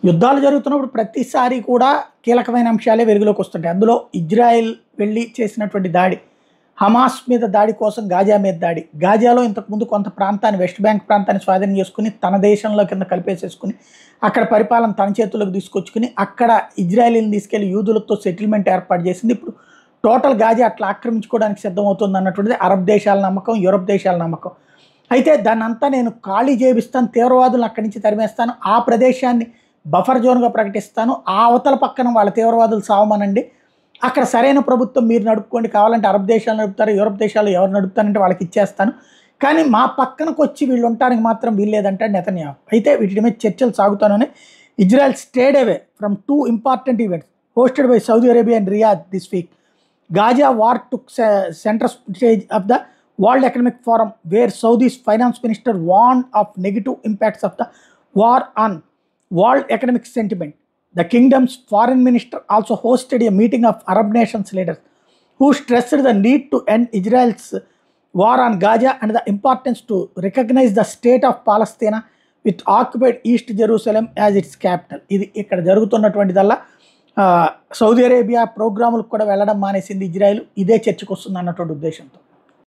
యుద్ధాలు జరుగుతున్నప్పుడు ప్రతిసారి కూడా కీలకమైన అంశాలే వెలుగులోకి వస్తుంటాయి. అందులో ఇజ్రాయెల్ వెళ్ళి చేసినటువంటి దాడి, హమాస్ మీద దాడి కోసం గాజా మీద దాడి. గాజాలో ఇంతకుముందు కొంత ప్రాంతాన్ని, వెస్ట్ బ్యాంక్ ప్రాంతాన్ని స్వాధీనం చేసుకుని తన దేశంలో కింద కలిపేసేసుకుని అక్కడ పరిపాలన తన చేతుల్లోకి తీసుకొచ్చుకుని అక్కడ ఇజ్రాయెల్ని తీసుకెళ్లి యూదులతో సెటిల్మెంట్ ఏర్పాటు చేసింది. ఇప్పుడు టోటల్ గాజా అట్లా ఆక్రమించుకోవడానికి సిద్ధమవుతుంది అన్నటువంటిది అరబ్ దేశాల నమ్మకం, యూరప్ దేశాల నమ్మకం. అయితే దాన్నంతా నేను ఖాళీ చేపిస్తాను, తీవ్రవాదులను అక్కడి నుంచి తరిమేస్తాను, ఆ ప్రదేశాన్ని బఫర్ జోన్గా ప్రకటిస్తాను, ఆ అవతల పక్కన వాళ్ళ తీవ్రవాదులు సావమనండి, అక్కడ సరైన ప్రభుత్వం మీరు నడుపుకోండి, కావాలంటే అరబ్ దేశాలు నడుపుతారు, యూరప్ దేశాలు ఎవరు నడుపుతారంటే వాళ్ళకి ఇచ్చేస్తాను, కానీ మా పక్కనకు వచ్చి వీళ్ళు ఉండటానికి మాత్రం వీల్లేదంటాడు నెతన్యాహు. అయితే వీటి మీద చర్చలు సాగుతానని Israel stayed away from 2 important events hosted by Saudi Arabia and Riyadh this week. Gaza war took center stage of the World Economic Forum, where Saudi's finance minister warned of negative impacts of the war on world economic sentiment. The kingdom's foreign minister also hosted a meeting of Arab nations leaders, who stressed the need to end Israel's war on Gaza and the importance to recognize the state of Palestine with occupied East Jerusalem as its capital. ఇది ఇక్కడ జరుగుతున్నటువంటిదల్లా Saudi Arabia ప్రోగ్రాములకు కూడా వెళ్ళడం మానేసింది Israel, ఇదే చర్చకు వస్తుంది అన్నటువంటి ఉద్దేశంతో.